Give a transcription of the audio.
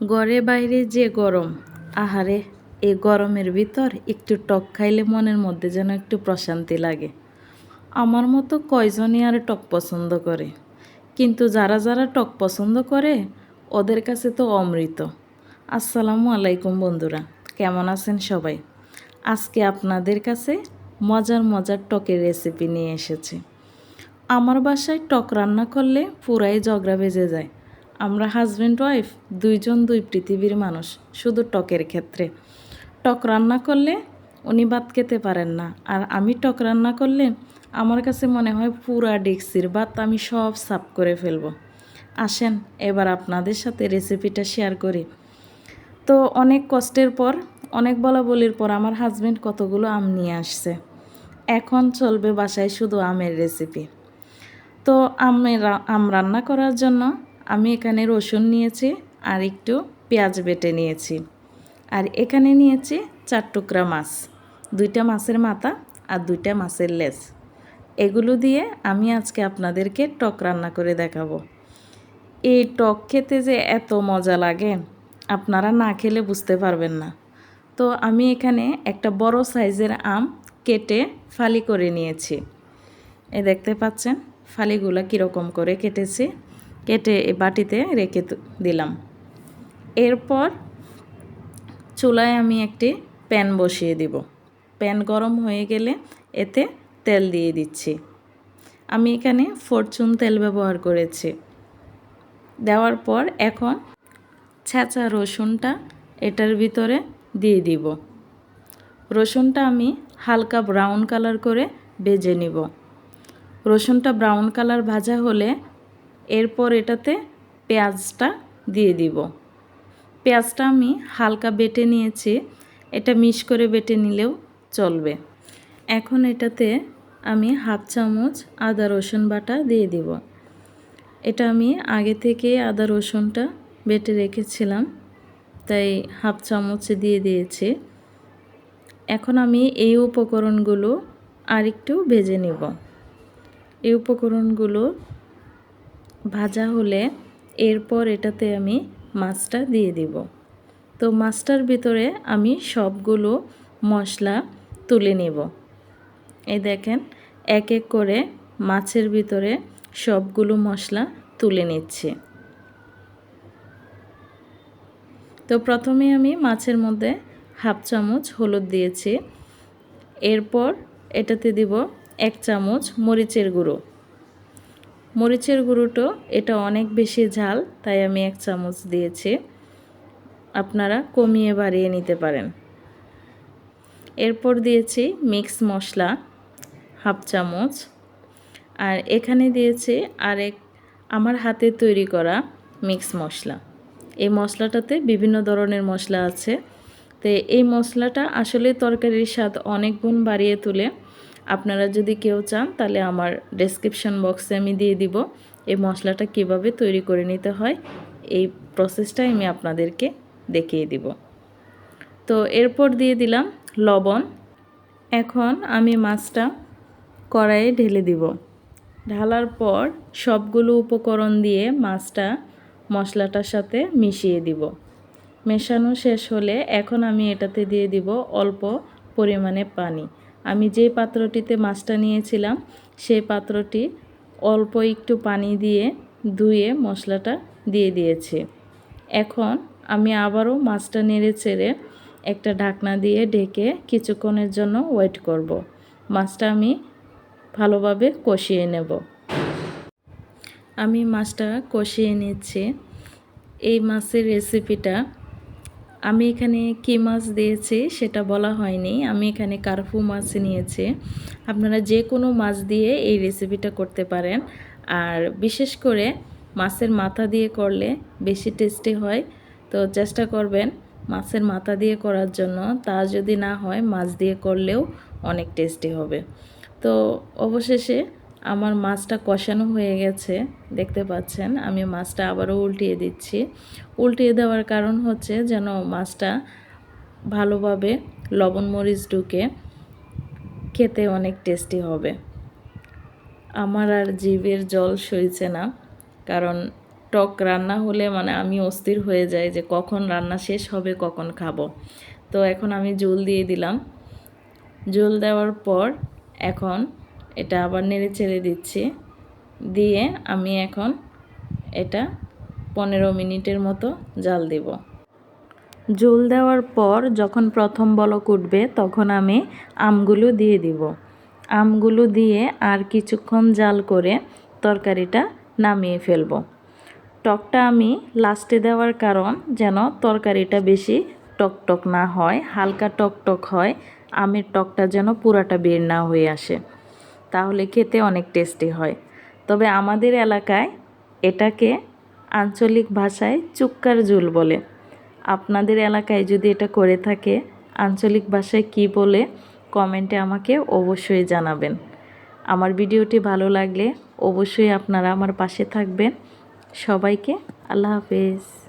ঘরে বাইরে যে গরম, আহারে এই গরমের ভিতর একটু টক খাইলে মনের মধ্যে যেন একটু প্রশান্তি লাগে। আমার মতো কয়জনই আর টক পছন্দ করে, কিন্তু যারা যারা টক পছন্দ করে ওদের কাছে তো অমৃত। আসসালামু আলাইকুম বন্ধুরা, কেমন আছেন সবাই? আজকে আপনাদের কাছে মজার মজার টকের রেসিপি নিয়ে এসেছি। আমার বাসায় টক রান্না করলে পুরাই ঝগড়া বেজে যায়। আমরা হাজব্যান্ড ওয়াইফ দুইজন দুই পৃথিবীর মানুষ। শুধু টকের ক্ষেত্রে টক রান্না করলে উনি ভাত খেতে পারেন না, আর আমি টক রান্না করলে আমার কাছে মনে হয় পুরা ডেক্সির ভাত আমি সব সাফ করে ফেলবো। আসেন এবার আপনাদের সাথে রেসিপিটা শেয়ার করি। তো অনেক কষ্টের পর, অনেক বলাবলির পর আমার হাজব্যান্ড কতগুলো আম নিয়ে আসছে। এখন চলবে বাসায় শুধু আমের রেসিপি। তো আম রান্না করার জন্য আমি এখানে রসুন নিয়েছি আর একটু পেঁয়াজ বেটে নিয়েছি, আর এখানে নিয়েছি 4 টুকরা মাছ, 2টা মাছের মাথা আর 2টা মাছের লেজ। এগুলো দিয়ে আমি আজকে আপনাদেরকে টক রান্না করে দেখাবো। এই টক খেতে যে এত মজা লাগে আপনারা না খেলে বুঝতে পারবেন না। তো আমি এখানে একটা বড় সাইজের আম কেটে ফালি করে নিয়েছি। এই দেখতে পাচ্ছেন ফালিগুলো কীরকম করে কেটেছি, কেটে এই বাটিতে রেখে দিলাম। এরপর চুলায় আমি একটি প্যান বসিয়ে দিব। প্যান গরম হয়ে গেলে এতে তেল দিয়ে দিচ্ছি। আমি এখানে ফরচুন তেল ব্যবহার করেছি। দেওয়ার পর এখন ছেঁচা রসুনটা এটার ভিতরে দিয়ে দিব। রসুনটা আমি হালকা ব্রাউন কালার করে ভেজে নিব। রসুনটা ব্রাউন কালার ভাজা হলে এরপর এটাতে পেঁয়াজটা দিয়ে দিব। পেঁয়াজটা আমি হালকা বেটে নিয়েছি, এটা মিশ করে বেটে নিলেও চলবে। এখন এটাতে আমি 1/2 চামচ আদা রসুন বাটা দিয়ে দিব। এটা আমি আগে থেকে আদা রসুনটা বেটে রেখেছিলাম, তাই 1/2 চামচ দিয়ে দিয়েছি। এখন আমি এই উপকরণগুলো আরেকটু ভেজে নিব। এই উপকরণগুলো ভাজা হলে এরপর এটাতে আমি মাছটা দিয়ে দিব। তো মাছটার ভিতরে আমি সবগুলো মশলা তুলে নেব। এই দেখেন এক এক করে মাছের ভিতরে সবগুলো মশলা তুলে নিচ্ছি। তো প্রথমে আমি মাছের মধ্যে 1/2 চামচ হলুদ দিয়েছি। এরপর এটাতে দিব 1 চামচ মরিচের গুঁড়ো। মরিচের গুঁড়োটা এটা অনেক বেশি ঝাল, তাই আমি 1 চামচ দিয়েছি, আপনারা কমিয়ে বাড়িয়ে নিতে পারেন। এরপর দিয়েছি মিক্স মশলা 1/2 চামচ, আর এখানে দিয়েছি আমার হাতে তৈরি করা মিক্স মশলা। এই মশলাটাতে বিভিন্ন ধরনের মশলা আছে, তো এই মশলাটা আসলে তরকারির স্বাদ অনেক গুণ বাড়িয়ে তোলে। আপনারা যদি কেউ চান তাহলে আমার ডেসক্রিপশন বক্সে আমি দিয়ে দিব এই মশলাটা কিভাবে তৈরি করে নিতে হয়। এই প্রসেসটাই আমি আপনাদেরকে দেখিয়ে দিব। তো এরপর দিয়ে দিলাম লবণ। এখন আমি মাছটা কড়াইয়ে ঢেলে দিব। ঢালার পর সবগুলো উপকরণ দিয়ে মাছটা মশলাটার সাথে মিশিয়ে দিব। মেশানো শেষ হলে এখন আমি এটাতে দিয়ে দিব অল্প পরিমাণে পানি। আমি যে পাত্রটিতে মাছটা নিয়েছিলাম সেই পাত্রটি অল্প একটু পানি দিয়ে ধুয়ে মশলাটা দিয়ে দিয়েছি। এখন আমি আবারও মাছটা নেড়ে চেড়ে একটা ঢাকনা দিয়ে ঢেকে কিছুক্ষণের জন্য ওয়েট করব। মাছটা আমি ভালোভাবে কষিয়ে নেব। আমি মাছটা কষিয়ে নিচ্ছি। এই মাছের রেসিপিটা আমি এখানে কী মাছ দিয়েছি সেটা বলা হয়নি, আমি এখানে কার্পু মাছ নিয়েছি। আপনারা যে কোনো মাছ দিয়ে এই রেসিপিটা করতে পারেন, আর বিশেষ করে মাছের মাথা দিয়ে করলে বেশি টেস্টি হয়। তো চেষ্টা করবেন মাছের মাথা দিয়ে করার জন্য, তা যদি না হয় মাছ দিয়ে করলেও অনেক টেস্টি হবে। তো অবশেষে আমার মাছটা কষানো হয়ে গেছে, দেখতে পাচ্ছেন। আমি মাছটা আবারও উল্টিয়ে দিচ্ছি। উল্টিয়ে দেওয়ার কারণ হচ্ছে যেন মাছটা ভালোভাবে লবণ মরিচ ঢুকে খেতে অনেক টেস্টি হবে। আমার আর জিভের জল সইছে না, কারণ টক রান্না হলে মানে আমি অস্থির হয়ে যাই যে কখন রান্না শেষ হবে, কখন খাবো। তো এখন আমি ঝোল দিয়ে দিলাম। ঝোল দেওয়ার পর এখন এটা আবার নেড়ে চেড়ে দিচ্ছি। দিয়ে আমি এখন এটা 15 মিনিটের মতো জাল দেব। ঝোল দেওয়ার পর যখন প্রথম বলক উঠবে তখন আমি আমগুলো দিয়ে দিব। আমগুলো দিয়ে আর কিছুক্ষণ জাল করে তরকারিটা নামিয়ে ফেলব। টকটা আমি লাস্টে দেওয়ার কারণ যেন তরকারিটা বেশি টকটক না হয়, হালকা টকটক হয়, আমের টকটা যেন পুরাটা বের না হয়ে আসে, তাহলে খেতে অনেক টেস্টি হয়। তবে আমাদের এলাকায় এটাকে আঞ্চলিক ভাষায় চুক্কার ঝোল বলে। আপনাদের এলাকায় যদি এটা করে থাকে আঞ্চলিক ভাষায় কি বলে কমেন্টে আমাকে অবশ্যই জানাবেন। আমার ভিডিওটি ভালো লাগলে অবশ্যই আপনারা আমার পাশে থাকবেন। সবাইকে আল্লাহ হাফেজ।